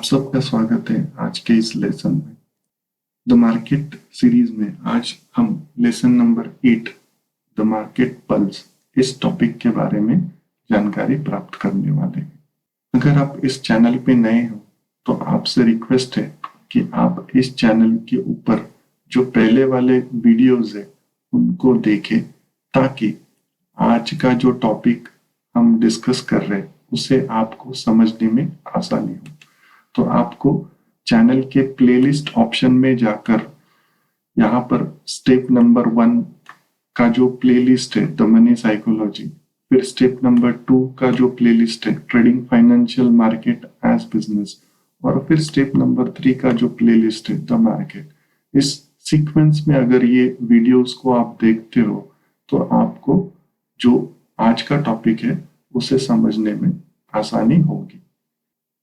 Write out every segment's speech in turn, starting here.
सबका स्वागत है आज के इस लेसन में। द मार्केट सीरीज में आज हम lesson number 8 the market pulse इस टॉपिक के बारे में जानकारी प्राप्त करने वाले हैं। अगर आप इस चैनल पे नए हो तो आपसे रिक्वेस्ट है कि आप इस चैनल के ऊपर जो पहले वाले वीडियोस है उनको देखें ताकि आज का जो टॉपिक हम डिस्कस कर रहे हैं उसे आपको समझने में आसानी हो। तो आपको चैनल के प्लेलिस्ट ऑप्शन में जाकर यहाँ पर स्टेप नंबर 1 का जो प्लेलिस्ट है द मनी साइकोलॉजी, फिर स्टेप नंबर 2 का जो प्लेलिस्ट है trading financial market as business, और फिर स्टेप नंबर 3 का जो प्लेलिस्ट है द मार्केट, इस सीक्वेंस में अगर ये वीडियोस को आप देखते हो तो आपको जो आज का टॉपिक है उसे समझने में आसानी होगी।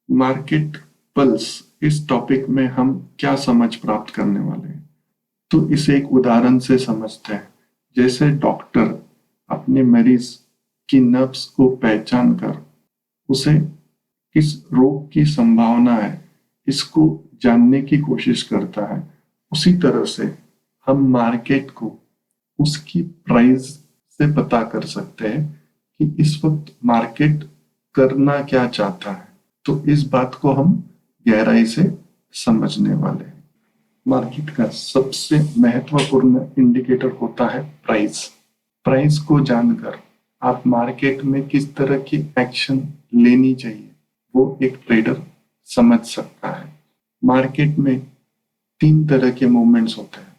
मार्केट पल्स इस टॉपिक में हम क्या समझ प्राप्त करने वाले हैं, तो इसे एक उदाहरण से समझते हैं। जैसे डॉक्टर अपने मरीज की नब्ज को पहचान कर उसे किस रोग की संभावना है इसको जानने की कोशिश करता है, उसी तरह से हम मार्केट को उसकी प्राइस से पता कर सकते हैं कि इस वक्त मार्केट करना क्या चाहता है। तो इस बात को हम गहराई से समझने वाले हैं। मार्केट का सबसे महत्वपूर्ण इंडिकेटर होता है प्राइस। प्राइस को जानकर आप मार्केट में किस तरह की एक्शन लेनी चाहिए वो एक ट्रेडर समझ सकता है। मार्केट में 3 तरह के मूवमेंट्स होते हैं।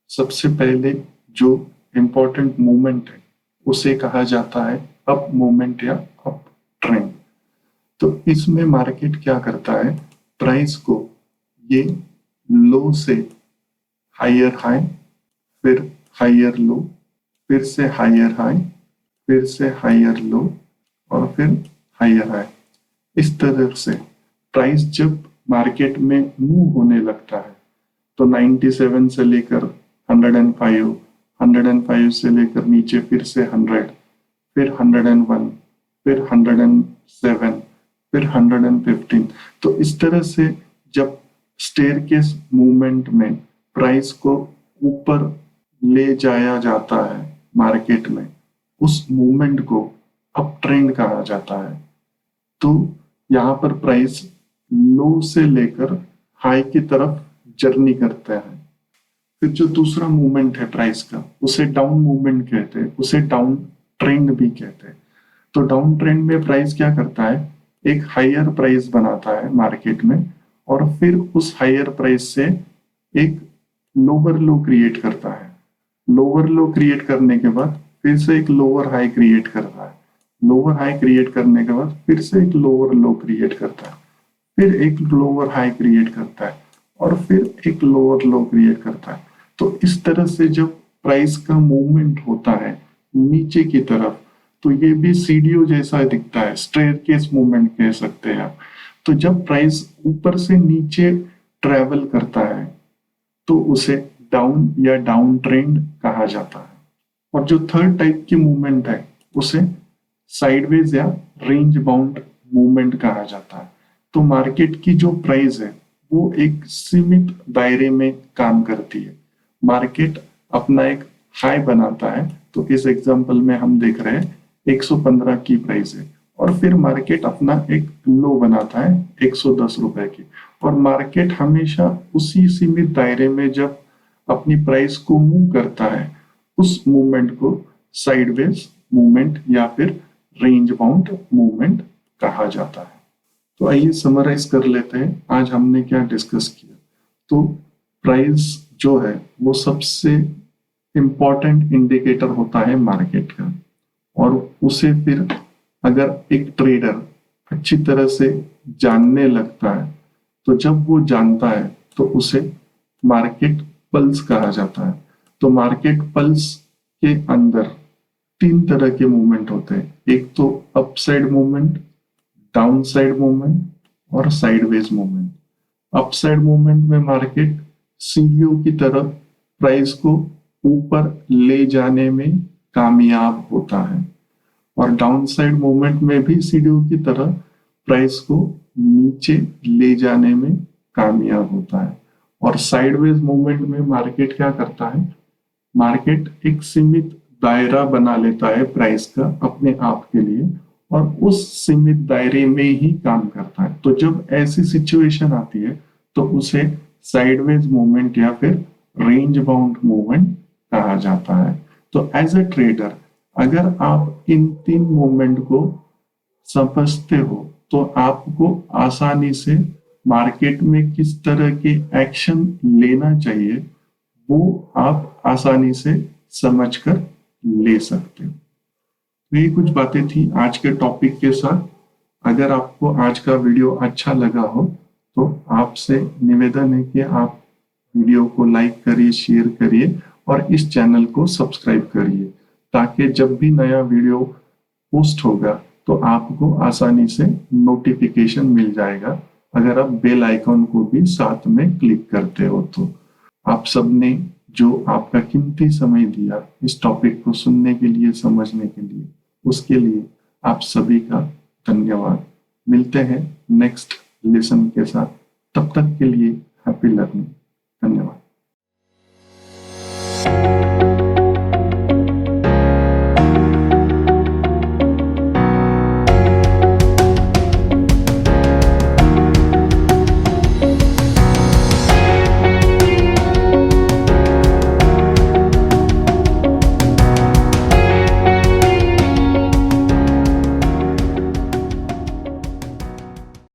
सबसे पहले जो इम्पोर्टेंट मूवमेंट है उसे कहा जाता है अप मूवमेंट या अप ट्रेंड। तो इसमें मार्केट क्या करता है, प्राइस को ये लो से हायर हाई, फिर हायर लो, फिर से हायर हाई, फिर से हायर लो और फिर हायर हाई, इस तरह से प्राइस जब मार्केट में मूव होने लगता है तो 97 से लेकर 105, 105 से लेकर नीचे फिर से 100, फिर 101, फिर 107, फिर 115। तो इस तरह से जब स्टेयरकेस मूवमेंट में प्राइस को ऊपर ले जाया जाता है मार्केट में, उस मूवमेंट को अप ट्रेंड कहा जाता है। तो यहाँ पर प्राइस लो से लेकर हाई की तरफ जर्नी करता है। फिर जो दूसरा मूवमेंट है प्राइस का उसे डाउन मूवमेंट कहते हैं, उसे डाउन ट्रेंड भी कहते हैं। तो डाउन ट्रेंड में प्राइस क्या करता है, एक हायर प्राइस बनाता है मार्केट में और फिर उस हायर प्राइस से एक लोअर लो क्रिएट करता है। लोअर लो क्रिएट करने के बाद फिर से एक लोअर हाई क्रिएट करता है। लोअर हाई क्रिएट करने के बाद फिर से एक लोअर लो क्रिएट करता है, फिर एक लोअर हाई क्रिएट करता है और फिर एक लोअर लो क्रिएट करता है। तो इस तरह से जब प्राइस का मूवमेंट होता है नीचे की तरफ तो ये भी सीढ़ियों जैसा दिखता है, स्टेयरकेस मूवमेंट कह सकते हैं आप। तो जब प्राइस ऊपर से नीचे ट्रेवल करता है तो उसे डाउन या डाउन ट्रेंड कहा जाता है। और जो थर्ड टाइप की मूवमेंट है उसे साइडवेज या रेंज बाउंड मूवमेंट कहा जाता है। तो मार्केट की जो प्राइस है वो एक सीमित दायरे में काम करती है। मार्केट अपना एक हाई बनाता है, तो इस एग्जांपल में हम देख रहे हैं 115 की प्राइस है, और फिर मार्केट अपना एक लो बनाता है 110 रुपए की, और मार्केट हमेशा उसी सीमित दायरे में जब अपनी प्राइस को मूव करता है उस मूवमेंट को साइडवेज मूवमेंट या फिर रेंज बाउंड मूवमेंट कहा जाता है। तो आइए समराइज कर लेते हैं आज हमने क्या डिस्कस किया। तो प्राइस जो है वो सबसे इंपॉर्टेंट इंडिकेटर होता है मार्केट का, और उसे फिर अगर एक ट्रेडर अच्छी तरह से जानने लगता है तो जब वो जानता है तो उसे मार्केट पल्स कहा जाता है। तो मार्केट पल्स के अंदर 3 तरह के मूवमेंट होते हैं, एक तो upside movement, down side movement और साइडवेज मूवमेंट। अपसाइड मूवमेंट में मार्केट सीढ़ियों की तरफ प्राइस को ऊपर ले जाने में कामयाब होता है, और डाउन साइड मूवमेंट में भी सीढ़ियों की तरह प्राइस को नीचे ले जाने में कामयाब होता है। और साइडवेज मूवमेंट में मार्केट क्या करता है, मार्केट एक सीमित दायरा बना लेता है प्राइस का अपने आप के लिए और उस सीमित दायरे में ही काम करता है। तो जब ऐसी सिचुएशन आती है तो उसे साइडवेज मूवमेंट या फिर रेंज बाउंड मूवमेंट कहा जाता है। तो एज ए ट्रेडर अगर आप इन 3 मूवमेंट को समझते हो तो आपको आसानी से मार्केट में किस तरह के एक्शन लेना चाहिए वो आप आसानी से समझकर ले सकते हो। तो ये कुछ बातें थी आज के टॉपिक के साथ। अगर आपको आज का वीडियो अच्छा लगा हो तो आपसे निवेदन है कि आप वीडियो को लाइक करिए, शेयर करिए और इस चैनल को सब्सक्राइब करिए ताकि जब भी नया वीडियो पोस्ट होगा तो आपको आसानी से नोटिफिकेशन मिल जाएगा अगर आप बेल आइकॉन को भी साथ में क्लिक करते हो तो। आप सबने जो आपका कीमती समय दिया इस टॉपिक को सुनने के लिए, समझने के लिए, उसके लिए आप सभी का धन्यवाद। मिलते हैं नेक्स्ट लेसन के साथ, तब तक के लिए हैप्पी लर्निंग।